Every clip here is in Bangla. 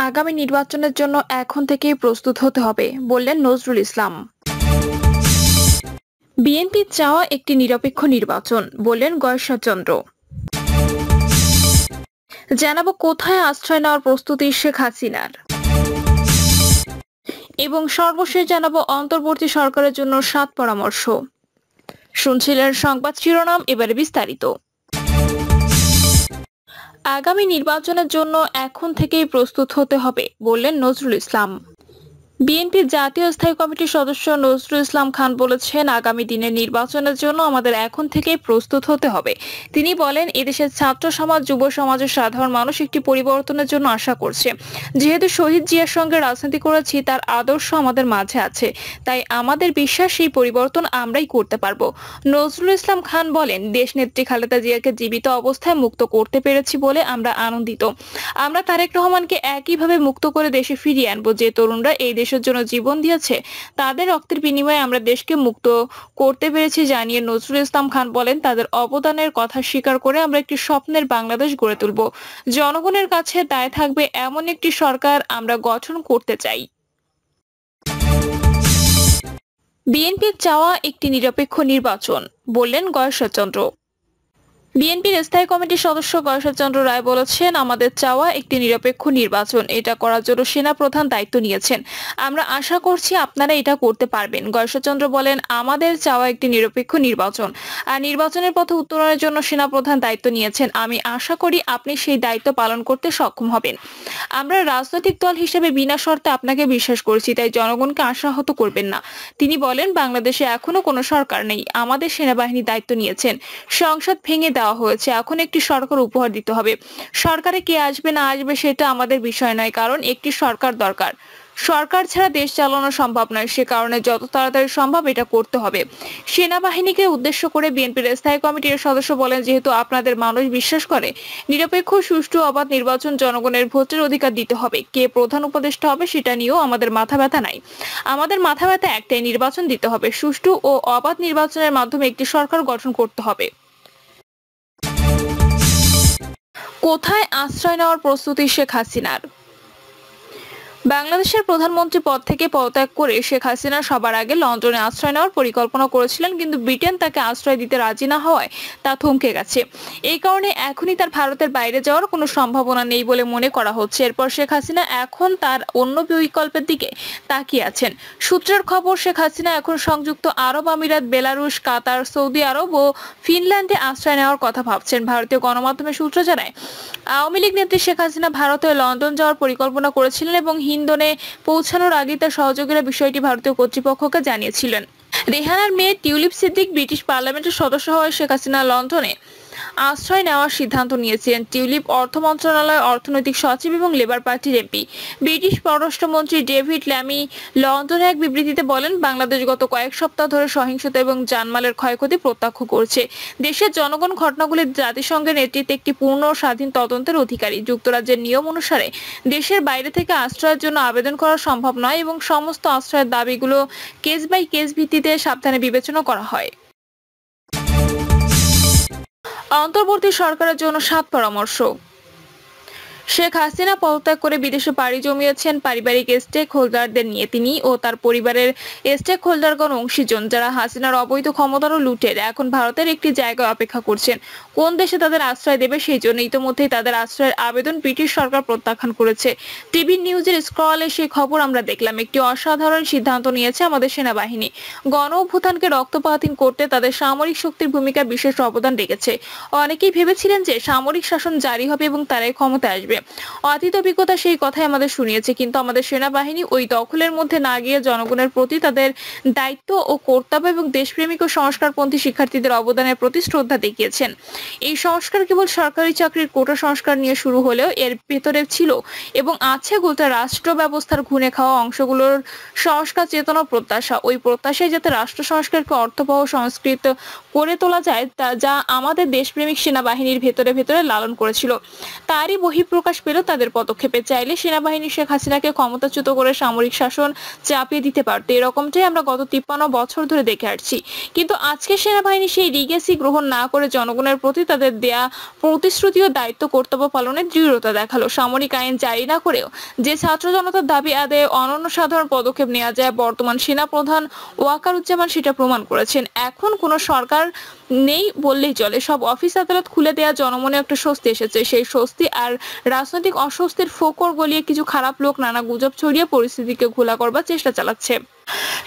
আগামী নির্বাচনের জন্য এখন থেকেই প্রস্তুত হতে হবে, বললেন নজরুল ইসলাম। বিএনপির চাওয়া একটি নিরপেক্ষ নির্বাচন, বললেন গয়েশ্বরচন্দ্র। জানাবো কোথায় আশ্রয় নেওয়ার প্রস্তুতি শেখ হাসিনার, এবং সর্বশেষ জানাবো অন্তর্বর্তী সরকারের জন্য 7 পরামর্শ। শুনছিলেন সংবাদ শিরোনাম, এবারে বিস্তারিত। আগামী নির্বাচনের জন্য এখন থেকেই প্রস্তুত হতে হবে, বললেন নজরুল ইসলাম। বিএনপির জাতীয় স্থায়ী কমিটির সদস্য নজরুল ইসলাম খান বলেছেন, আগামী দিনের নির্বাচনের জন্য আমাদের এখন থেকেই প্রস্তুত হতে হবে। তিনি বলেন, এদেশের ছাত্র সমাজ, যুব সমাজের সাধারণ মানুষ একটি পরিবর্তনের জন্য আশা করছে। যেহেতু শহীদ জিয়ার সঙ্গে রাজনীতি করেছি, তার আদর্শ আমাদের মাঝে আছে, তাই আমাদের বিশ্বাস সেই পরিবর্তন আমরাই করতে পারবো। নজরুল ইসলাম খান বলেন, দেশনেত্রী খালেদা জিয়াকে জীবিত অবস্থায় মুক্ত করতে পেরেছি বলে আমরা আনন্দিত। আমরা তারেক রহমানকে একইভাবে মুক্ত করে দেশে ফিরিয়ে আনবো। যে তরুণরা এই দেশের জন্য জীবন দিয়েছে, তাদের রক্তের বিনিময়ে আমরা দেশকে মুক্ত করতে পেরেছি জানিয়ে নজরুল ইসলাম খান বলেন, তাদের অবদানের কথা স্বীকার করে আমরা একটি স্বপ্নের বাংলাদেশ গড়ে তুলব। জনগণের কাছে দায় থাকবে এমন একটি সরকার আমরা গঠন করতে চাই। বিএনপির চাওয়া একটি নিরপেক্ষ নির্বাচন, বললেন গয়েশ্বরচন্দ্র। বিএনপির স্থায়ী কমিটির সদস্য গয়েশ্বরচন্দ্র রায় বলেছেন, আমাদের চাওয়া একটি নিরপেক্ষ নির্বাচন। এটা করার জন্য সেনাপ্রধান দায়িত্ব নিয়েছেন। আমরা আশা করছি আপনারা এটা করতে পারবেন। গয়েশ্বরচন্দ্র বলেন, আমাদের চাওয়া একটি নিরপেক্ষ নির্বাচন, আর নির্বাচনের পথে উত্তরণের জন্য সেনাপ্রধান দায়িত্ব নিয়েছেন। আমি আশা করি আপনি সেই দায়িত্ব পালন করতে সক্ষম হবেন। আমরা রাজনৈতিক দল হিসেবে বিনা শর্তে আপনাকে বিশ্বাস করছি, তাই জনগণকে আশাহত করবেন না। তিনি বলেন, বাংলাদেশে এখনো কোনো সরকার নেই, আমাদের সেনাবাহিনী দায়িত্ব নিয়েছেন। সংসদ ভেঙে দেওয়া হয়েছে, এখন একটি সরকার উপহার দিতে হবে। সরকারে কে আসবে না আসবে সেটা আমাদের বিষয় নয়, কারণ একটি সরকার দরকার। সরকার ছাড়া দেশ চালানো সম্ভব নয়, সে কারণে যত তাড়াতাড়ি সম্ভব এটা করতে হবে। সেনাবাহিনীকে উদ্দেশ্য করে বিএনপির স্থায়ী কমিটির সদস্য বলেন, যেহেতু আপনাদের মানুষ বিশ্বাস করে নিরপেক্ষ, সুষ্ঠু, অবাধ নির্বাচন, জনগণের ভোটের অধিকার দিতে হবে। কে প্রধান উপদেষ্টা হবে সেটা নিয়েও আমাদের মাথা ব্যথা নাই। আমাদের মাথা ব্যথা একটাই, নির্বাচন দিতে হবে। সুষ্ঠু ও অবাধ নির্বাচনের মাধ্যমে একটি সরকার গঠন করতে হবে। কোথায় আশ্রয় নেওয়ার প্রস্তুতি শেখ হাসিনার? বাংলাদেশের প্রধানমন্ত্রী পদ থেকে পদত্যাগ করে শেখ হাসিনা সবার আগে লন্ডনে আশ্রয় নেওয়ার পরিকল্পনা করেছিলেন, কিন্তু ব্রিটেন তাকে আশ্রয় দিতে রাজি না হওয়ায় তা থমকে গেছে। এই কারণে এখনই তার ভারতের বাইরে যাওয়ার কোনো সম্ভাবনা নেই বলে মনে করা হচ্ছে। এরপর শেখ হাসিনা এখন তার অন্য বিকল্পের দিকে তাকিয়ে আছেন। সূত্রের খবর, শেখ হাসিনা এখন সংযুক্ত আরব আমিরাত, বেলারুশ, কাতার, সৌদি আরব ও ফিনল্যান্ডে আশ্রয় নেওয়ার কথা ভাবছেন। ভারতীয় গণমাধ্যমের সূত্র জানায়, আওয়ামী লীগ নেত্রী শেখ হাসিনা ভারতে লন্ডন যাওয়ার পরিকল্পনা করেছিলেন এবং হিন্দনে পৌঁছানোর আগে তার সহযোগীরা বিষয়টি ভারতীয় কর্তৃপক্ষকে জানিয়েছিলেন। রেহানার মেয়ে টিউলিপ সিদ্দিক ব্রিটিশ পার্লামেন্টের সদস্য হওয়ায় শেখ হাসিনা লন্ডনে আশ্রয় নেওয়ার সিদ্ধান্ত নিয়েছিলেন। টিউলিপ অর্থ মন্ত্রণালয়ের অর্থনৈতিক সচিব এবং লেবার পার্টির এমপি। ব্রিটিশ পররাষ্ট্রমন্ত্রী ডেভিড ল্যামি লন্ডনে এক বিবৃতিতে বলেন, বাংলাদেশ গত কয়েক সপ্তাহ ধরে সহিংসতা এবং জানমালের ক্ষয়ক্ষতি প্রত্যক্ষ করছে। দেশের জনগণ ঘটনাগুলি জাতিসংঘের নেতৃত্বে একটি পূর্ণ ও স্বাধীন তদন্তের অধিকারী। যুক্তরাজ্যের নিয়ম অনুসারে দেশের বাইরে থেকে আশ্রয়ের জন্য আবেদন করা সম্ভব নয় এবং সমস্ত আশ্রয়ের দাবিগুলো কেস বাই কেস ভিত্তিতে সাবধানে বিবেচনা করা হয়। অন্তর্বর্তী সরকারের জন্য 7 পরামর্শ। শেখ হাসিনা পদত্যাগ করে বিদেশে পাড়ি জমিয়েছেন পারিবারিক স্টেক হোল্ডারদের নিয়ে। তিনি ও তার পরিবারের স্টেক হোল্ডারগণ অংশীজন, যারা হাসিনার অবৈধ ক্ষমতার ও লুটের এখন ভারতের একটি জায়গায় অপেক্ষা করছেন কোন দেশে তাদের আশ্রয় দেবে সেই জন্য। ইতিমধ্যেই তাদের আশ্রয়ের আবেদন ব্রিটিশ সরকার প্রত্যাখ্যান করেছে। টিভি নিউজের স্ক্রলে সেই খবর আমরা দেখলাম। একটি অসাধারণ সিদ্ধান্ত নিয়েছে আমাদের সেনাবাহিনী। গণ অভ্যুত্থানকে রক্তপাতহীন করতে তাদের সামরিক শক্তির ভূমিকা বিশেষ অবদান রেখেছে। অনেকেই ভেবেছিলেন যে সামরিক শাসন জারি হবে এবং তারাই ক্ষমতায় আসবে। অতীত অভিজ্ঞতা সেই কথাই আমাদের শুনিয়েছে, কিন্তু আমাদের সেনাবাহিনী ওই দখলের মধ্যে না গিয়ে জনগণের প্রতি তাদের দায়িত্ব ও কর্তব্য এবং দেশপ্রেমিক ও সংস্কারপন্থী শিক্ষার্থীদের অবদানের প্রতি শ্রদ্ধা দেখিয়েছেন। এই সংস্কার কেবল সরকারি চাকরির কোটা সংস্কার নিয়ে শুরু হলেও এর ভেতরে ছিল এবং আছে গোটা রাষ্ট্র ব্যবস্থার ঘুণে খাওয়া অংশগুলোর সংস্কার চেতনা প্রত্যাশা। ওই প্রত্যাশায় যাতে রাষ্ট্র সংস্কারকে অর্থবহ সংস্কৃত করে তোলা যায়, তা যা আমাদের দেশপ্রেমিক সেনাবাহিনীর ভেতরে ভেতরে লালন করেছিল, তারই বহিঃপ্রকাশ প্রকাশ পেল তাদের পদক্ষেপে। চাইলে সেনাবাহিনী শেখ হাসিনাকে ক্ষমতাচ্যুত করে সামরিক শাসন চাপিয়ে দিতে পারত। এরকমটাই আমরা গত 53 বছর ধরে দেখে আসছি। কিন্তু আজকে সেনাবাহিনী সেই লিগেসি গ্রহণ না করে জনগণের প্রতি তাদের দেয়া প্রতিশ্রুতি ও দায়িত্ব কর্তব্য পালনের দৃঢ়তা দেখালো। সামরিক আইন জারি না করেও যে ছাত্র জনতার দাবি আদায়ে অনন্য সাধারণ পদক্ষেপ নেওয়া যায়, বর্তমান সেনা প্রধান ওয়াকারুজ্জামান সেটা প্রমাণ করেছেন। এখন কোনো সরকার নেই বললেই চলে। সব অফিস আদালত খুলে দেয়া জনমনে একটা স্বস্তি এসেছে। সেই স্বস্তি আর রাজনৈতিক অস্বস্তির ফোকর গলিয়ে কিছু খারাপ লোক নানা গুজব ছড়িয়ে পরিস্থিতিকে ঘোলা করবার চেষ্টা চালাচ্ছে।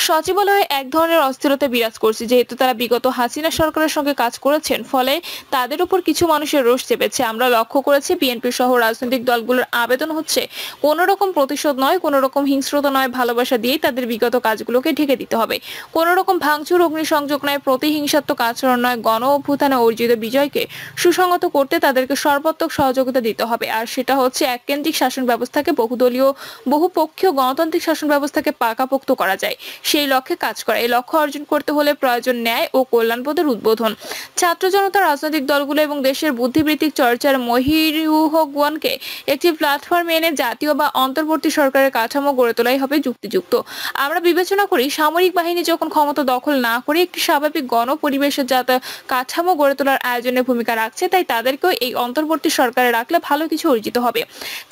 সচিবালয়ে এক ধরনের অস্থিরতা বিরাজ করছে। যেহেতু তারা বিগত হাসিনা সরকারের সঙ্গে কাজ করেছেন, ফলে তাদের উপর কিছু মানুষের রোষ চেপেছে। আমরা লক্ষ্য করেছি বিএনপি সহ রাজনৈতিক দলগুলোর আবেদন হচ্ছে কোনো রকম প্রতিশোধ নয়, কোনো রকম হিংস্রতা নয়, ভালোবাসা দিয়েই তাদের বিগত কাজগুলোকে ঢেকে দিতে হবে। কোনো রকম ভাঙচুর, অগ্নিসংযোগ নয়, প্রতিহিংসাত্মক আচরণ নয়, গণ অভ্যুত্থানে অর্জিত বিজয়কে সুসংহত করতে তাদেরকে সর্বাত্মক সহযোগিতা দিতে হবে। আর সেটা হচ্ছে এককেন্দ্রিক শাসন ব্যবস্থাকে বহুদলীয়, বহুপক্ষীয় গণতান্ত্রিক শাসন ব্যবস্থাকে পাকাপোক্ত করা যায়, সেই লক্ষ্যে কাজ করা। এই লক্ষ্য অর্জন করতে হলে প্রয়োজন ন্যায় ও কল্যাণবোধের উদ্বোধন। ছাত্র জনতা, রাজনৈতিক দলগুলো এবং দেশের বুদ্ধিবৃত্তিক চর্চার মহিরুহগণকে একটি প্ল্যাটফর্মে এনে জাতীয় বা অন্তর্বর্তী সরকারের কাঠামো গড়ে তোলাই হবে যুক্তিযুক্ত। আমরা বিবেচনা করি সামরিক বাহিনী যখন ক্ষমতা দখল না করে একটি স্বাভাবিক গণপরিবেশের কাঠামো গড়ে তোলার আয়োজনে ভূমিকা রাখছে, তাই তাদেরকেও এই অন্তর্বর্তী সরকারে রাখলে ভালো কিছু অর্জিত হবে।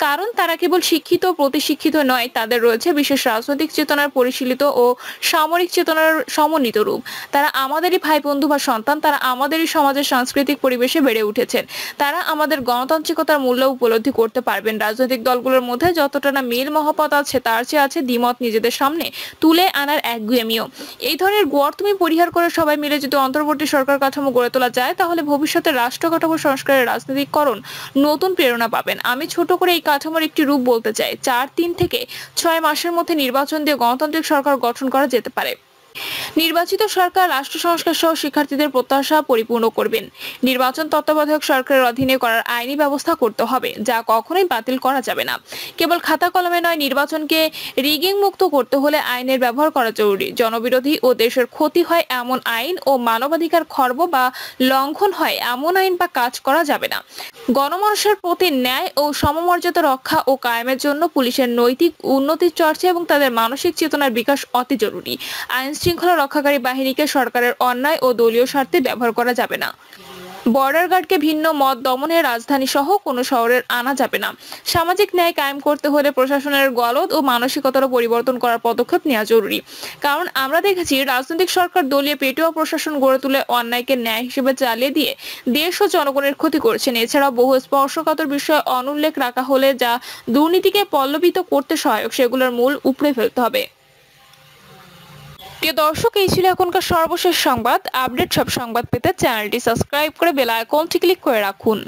কারণ তারা কেবল শিক্ষিত প্রতিশিক্ষিত নয়, তাদের রয়েছে বিশেষ রাজনৈতিক চেতনার পরিশীলিত ও সামরিক চেতনার সমন্বিত রূপ। তারা আমাদেরই ভাই বন্ধু বা সন্তান, তারা আমাদেরই সমাজের সাংস্কৃতিক পরিবেশে বেড়ে উঠেছেন। তারা আমাদের গণতান্ত্রিকতার মূল্য উপলব্ধি করতে পারবেন। রাজনৈতিক দলগুলোর মধ্যে যতটা না মিল মহব্বত আছে, তার চেয়ে আছে দ্বিমত নিজেদের সামনে তুলে আনার একগুঁয়েমিও। এই ধরনের গোয়ার্তুমি পরিহার করে সবাই মিলে যদি অন্তর্বর্তী সরকার কাঠামো গড়ে তোলা যায়, তাহলে ভবিষ্যতে রাষ্ট্র কাঠামো সংস্কারের রাজনৈতিককরণ নতুন প্রেরণা পাবেন। আমি ছোট করে এই কাঠামোর একটি রূপ বলতে চাই। 3 থেকে 6 মাসের মধ্যে নির্বাচন দিয়ে গণতান্ত্রিক সরকার গঠন করা যেতে পারে। নির্বাচিত সরকার রাষ্ট্র সংস্কার সহ শিক্ষার্থীদের প্রত্যাশা পরিপূর্ণ করবেন। নির্বাচন তত্ত্বাবধায়ক সরকারের অধীনে করার আইনি ব্যবস্থা করতে হবে, যা কখনোই বাতিল করা যাবে না। কেবল খাতা কলমে নয়, নির্বাচনকে রিগিং মুক্ত করতে হলে আইনের ব্যবহার করা জরুরি। জনবিরোধী ও দেশের ক্ষতি হয় এমন আইন ও মানবাধিকার খর্ব বা লঙ্ঘন হয় এমন আইন বা কাজ করা যাবে না। গণমানুষের প্রতি ন্যায় ও সমমর্যাদা রক্ষা ও কায়েমের জন্য পুলিশের নৈতিক উন্নতির চর্চা এবং তাদের মানসিক চেতনার বিকাশ অতি জরুরি। আইন শৃঙ্খলা রক্ষাকারী বাহিনীকে সরকারের অন্যায় ও দলীয় স্বার্থে ব্যবহার করা যাবে না। বর্ডার গার্ডকে ভিন্ন মত দমনের রাজধানী সহ কোনো শহরের আনা যাবে না। সামাজিক ন্যায় কায়েম করতে হলে প্রশাসনের গলদ ও মানসিকতারও পরিবর্তন করার পদক্ষেপ নেওয়া জরুরি। কারণ আমরা দেখেছি রাজনৈতিক সরকার দলীয় পেটুয়া প্রশাসন গড়ে তুলে অন্যায়কে ন্যায় হিসেবে চালিয়ে দিয়ে দেশ ও জনগণের ক্ষতি করেছেন। এছাড়াও বহু স্পর্শকাতর বিষয় অনুল্লেখ রাখা হলে যা দুর্নীতিকে পল্লবিত করতে সহায়ক, সেগুলোর মূল উপড়ে ফেলতে হবে। প্রিয় দর্শক, এই ছিল এখনকার সর্বশেষ সংবাদ। আপডেট সব সংবাদ পেতে চ্যানেলটি সাবস্ক্রাইব করে বেল আইকনটি ক্লিক করে রাখুন।